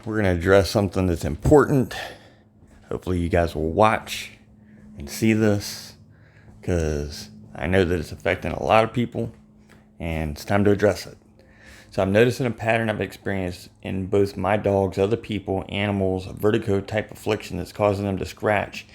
we're going to address something that's important. Hopefully you guys will watch and see this, because I know that it's affecting a lot of people and it's time to address it. So I'm noticing a pattern I've experienced in both my dogs, other people, animals, a vertigo type affliction that's causing them to scratch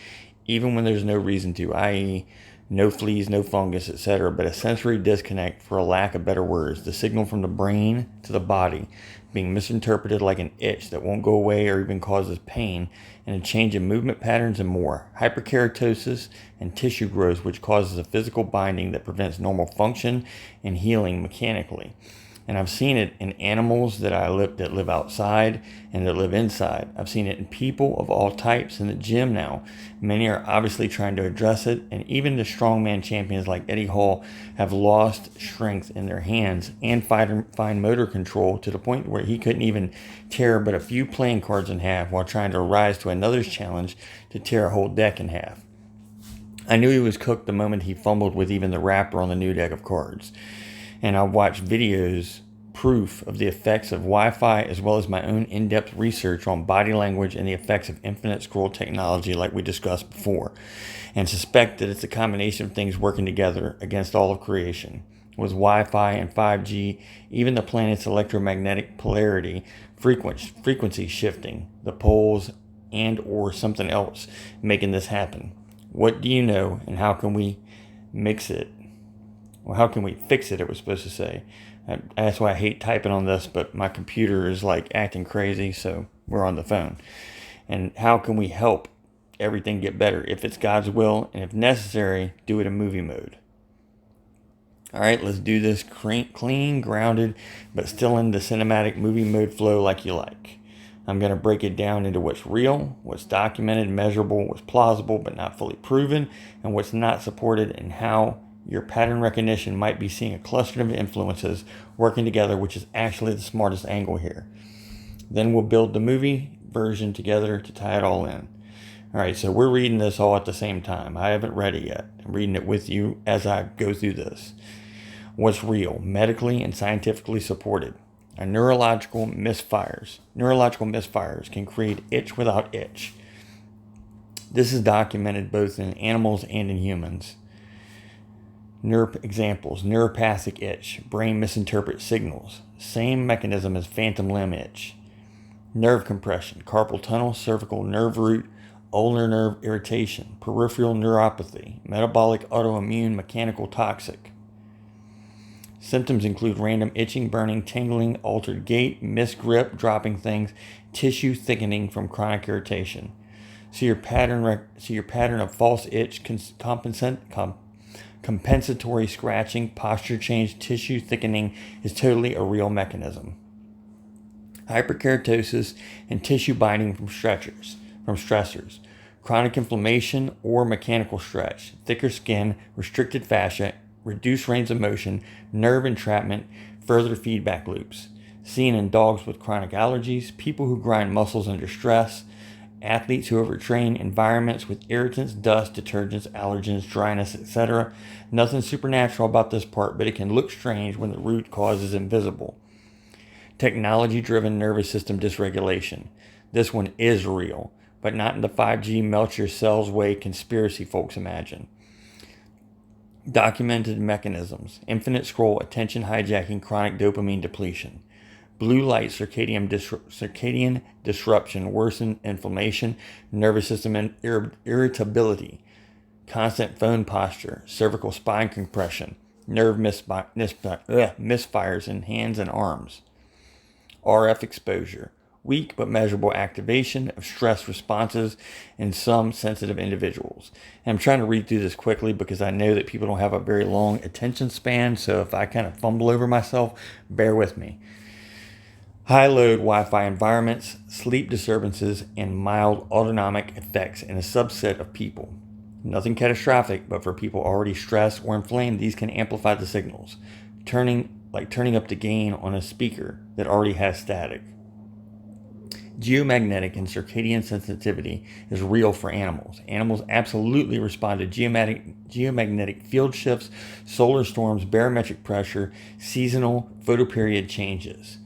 even when there's no reason to, i.e. no fleas, no fungus, etc., but a sensory disconnect, for a lack of better words, the signal from the brain to the body being misinterpreted like an itch that won't go away or even causes pain, and a change in movement patterns and more. Hyperkeratosis and tissue growth, which causes a physical binding that prevents normal function and healing mechanically. And I've seen it in animals that live outside and that live inside. I've seen it in people of all types in the gym now. Many are obviously trying to address it, and even the strongman champions like Eddie Hall have lost strength in their hands and fine motor control, to the point where he couldn't even tear but a few playing cards in half while trying to rise to another's challenge to tear a whole deck in half. I knew he was cooked the moment he fumbled with even the wrapper on the new deck of cards. And I've watched videos, proof of the effects of Wi-Fi, as well as my own in-depth research on body language and the effects of infinite scroll technology like we discussed before, and suspect that it's a combination of things working together against all of creation. With Wi-Fi and 5G, even the planet's electromagnetic polarity, frequency shifting, the poles, and or something else making this happen. What do you know, and how can we mix it? Well, how can we fix it, it was supposed to say. That's why I hate typing on this, but my computer is like acting crazy, so we're on the phone. And how can we help everything get better? If it's God's will, and if necessary, do it in movie mode. All right, let's do this clean, grounded, but still in the cinematic movie mode flow like you like. I'm going to break it down into what's real, what's documented, measurable, what's plausible but not fully proven, and what's not supported, and how your pattern recognition might be seeing a cluster of influences working together, which is actually the smartest angle here. Then we'll build the movie version together to tie it all in. All right, so we're reading this all at the same time. I haven't read it yet. I'm reading it with you as I go through this. What's real, medically and scientifically supported. Neurological misfires. Neurological misfires can create itch without itch. This is documented both in animals and in humans. Examples: neuropathic itch, brain misinterprets signals, same mechanism as phantom limb itch. Nerve compression, carpal tunnel, cervical nerve root, ulnar nerve irritation, peripheral neuropathy, metabolic, autoimmune, mechanical, toxic. Symptoms include random itching, burning, tingling, altered gait, misgrip, dropping things, tissue thickening from chronic irritation. See your pattern of false itch, compensatory scratching, posture change, tissue thickening is totally a real mechanism. Hyperkeratosis and tissue binding from stressors, chronic inflammation or mechanical stretch, thicker skin, restricted fascia, reduced range of motion, nerve entrapment, further feedback loops. Seen in dogs with chronic allergies, people who grind muscles under stress, athletes who overtrain, environments with irritants, dust, detergents, allergens, dryness, etc. Nothing supernatural about this part, but it can look strange when the root cause is invisible. Technology-driven nervous system dysregulation. This one is real, but not in the 5G melt your cells way conspiracy folks imagine. Documented mechanisms. Infinite scroll, attention hijacking, chronic dopamine depletion. Blue light circadian disruption, worsened inflammation, nervous system irritability, constant phone posture, cervical spine compression, nerve misfires in hands and arms. RF exposure, weak but measurable activation of stress responses in some sensitive individuals. And I'm trying to read through this quickly because I know that people don't have a very long attention span, so if I kind of fumble over myself, bear with me. High-load Wi-Fi environments, sleep disturbances, and mild autonomic effects in a subset of people. Nothing catastrophic, but for people already stressed or inflamed, these can amplify the signals, turning up the gain on a speaker that already has static. Geomagnetic and circadian sensitivity is real for animals. Animals absolutely respond to geomagnetic field shifts, solar storms, barometric pressure, seasonal photoperiod changes.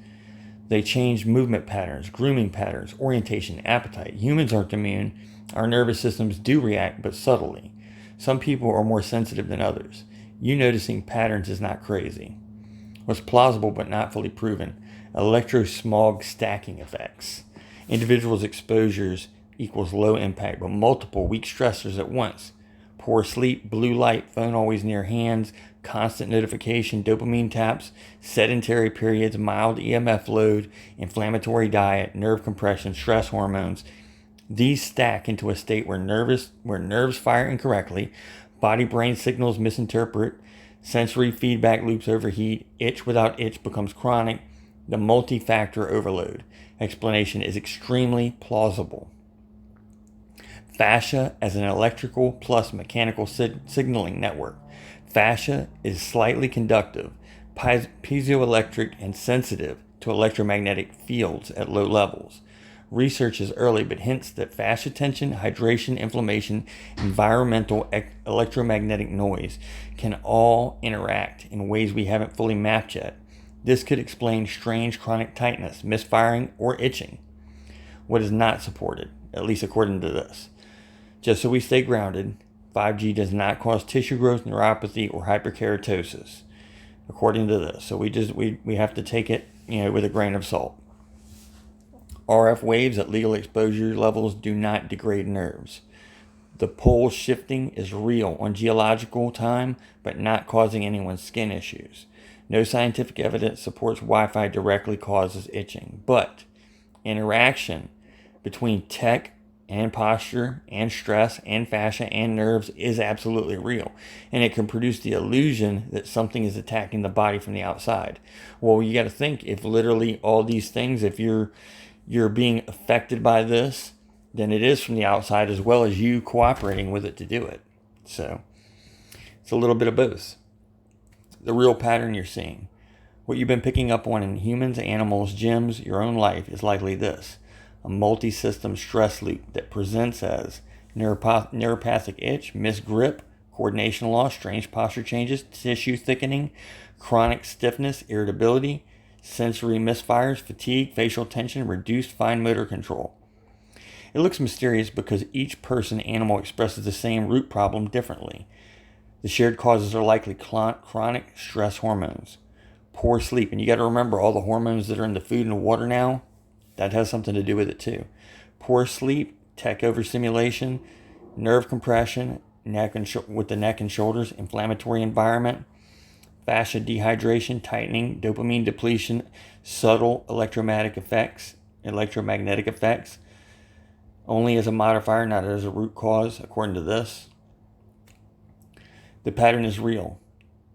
They change movement patterns, grooming patterns, orientation, appetite. Humans aren't immune. Our nervous systems do react, but subtly. Some people are more sensitive than others. You noticing patterns is not crazy. What's plausible but not fully proven: electrosmog stacking effects. Individuals' exposures equals low impact, but multiple weak stressors at once. Poor sleep, blue light, phone always near hands, constant notification, dopamine taps, sedentary periods, mild EMF load, inflammatory diet, nerve compression, stress hormones. These stack into a state where nerves fire incorrectly, body-brain signals misinterpret, sensory feedback loops overheat, itch without itch becomes chronic. The multi-factor overload explanation is extremely plausible. Fascia as an electrical plus mechanical signaling network. Fascia is slightly conductive, piezoelectric, and sensitive to electromagnetic fields at low levels. Research is early, but hints that fascia tension, hydration, inflammation, environmental electromagnetic noise can all interact in ways we haven't fully mapped yet. This could explain strange chronic tightness, misfiring, or itching. What is not supported, at least according to this. Just so we stay grounded, 5G does not cause tissue growth, neuropathy, or hyperkeratosis, according to this. So we have to take it, with a grain of salt. RF waves at legal exposure levels do not degrade nerves. The pole shifting is real on geological time, but not causing anyone's skin issues. No scientific evidence supports Wi-Fi directly causes itching, but interaction between tech and posture and stress and fascia and nerves is absolutely real, and it can produce the illusion that something is attacking the body from the outside. Well, you got to think, if literally all these things, if you're being affected by this, then it is from the outside as well as you cooperating with it to do it. So it's a little bit of both. The real pattern you're seeing, what you've been picking up on in humans, animals, gyms, your own life, is likely this: a multi-system stress loop that presents as neuropathic itch, missed grip, coordination loss, strange posture changes, tissue thickening, chronic stiffness, irritability, sensory misfires, fatigue, facial tension, reduced fine motor control. It looks mysterious because each person animal expresses the same root problem differently. The shared causes are likely chronic stress hormones, poor sleep, and you got to remember all the hormones that are in the food and the water now, that has something to do with it too. Poor sleep, tech overstimulation, nerve compression, with the neck and shoulders, inflammatory environment, fascia dehydration, tightening, dopamine depletion, subtle electromagnetic effects, only as a modifier, not as a root cause, according to this. The pattern is real.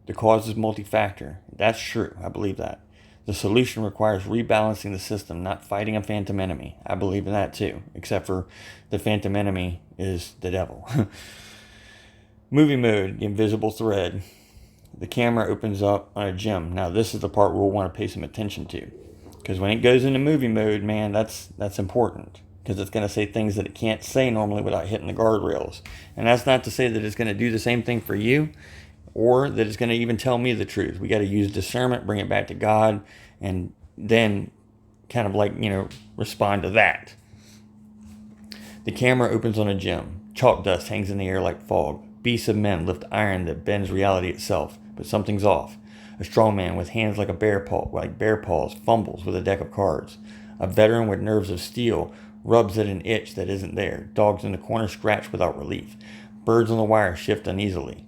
The cause is multi-factor. That's true. I believe that. The solution requires rebalancing the system, not fighting a phantom enemy. I believe in that too, except for the phantom enemy is the devil. Movie mode, the invisible thread. The camera opens up on a gym. Now this is the part we'll want to pay some attention to, because when it goes into movie mode, man, that's important, because it's going to say things that it can't say normally without hitting the guardrails. And that's not to say that it's going to do the same thing for you, or that it's going to even tell me the truth. We got to use discernment, bring it back to God, and then kind of respond to that. The camera opens on a gym. Chalk dust hangs in the air like fog. Beasts of men lift iron that bends reality itself, but something's off. A strong man with hands like bear paws fumbles with a deck of cards. A veteran with nerves of steel rubs at an itch that isn't there. Dogs in the corner scratch without relief. Birds on the wire shift uneasily.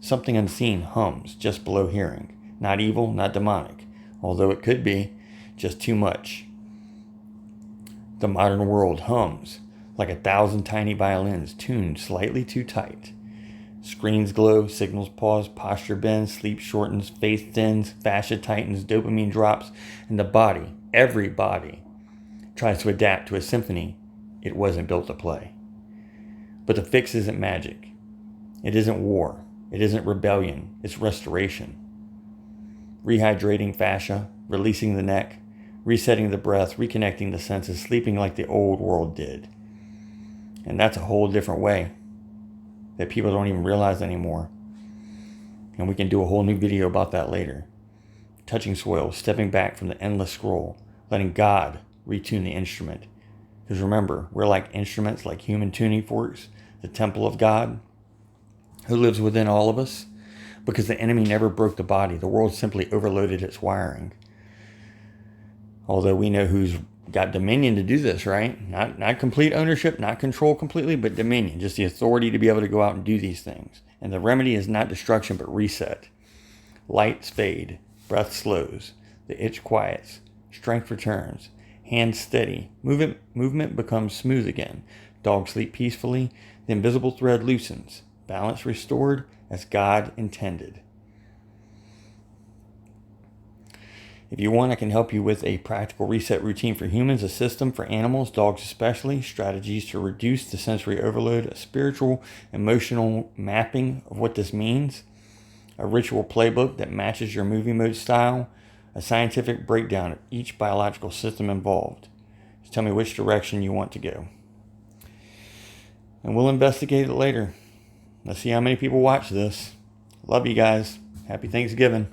Something unseen hums just below hearing. Not evil, not demonic, although it could be, just too much. The modern world hums like 1,000 tiny violins tuned slightly too tight. Screens glow, signals pause, posture bends, sleep shortens, face thins, fascia tightens, dopamine drops, and the body, every body, tries to adapt to a symphony it wasn't built to play. But the fix isn't magic. It isn't war. It isn't rebellion. It's restoration. Rehydrating fascia, releasing the neck, resetting the breath, reconnecting the senses, sleeping like the old world did. And that's a whole different way that people don't even realize anymore. And we can do a whole new video about that later. Touching soil, stepping back from the endless scroll, letting God retune the instrument. Because remember, we're like instruments, like human tuning forks, the temple of God, who lives within all of us. Because the enemy never broke the body, the world simply overloaded its wiring. Although we know who's got dominion to do this, right? Not complete ownership, not control completely, but dominion, just the authority to be able to go out and do these things. And the remedy is not destruction, but reset. Lights fade, breath slows, the itch quiets, strength returns, hands steady, movement becomes smooth again. Dogs sleep peacefully, the invisible thread loosens, balance restored as God intended. If you want, I can help you with a practical reset routine for humans, a system for animals, dogs especially, strategies to reduce the sensory overload, a spiritual, emotional mapping of what this means, a ritual playbook that matches your movie mode style, a scientific breakdown of each biological system involved. Just tell me which direction you want to go. And we'll investigate it later. Let's see how many people watch this. Love you guys. Happy Thanksgiving.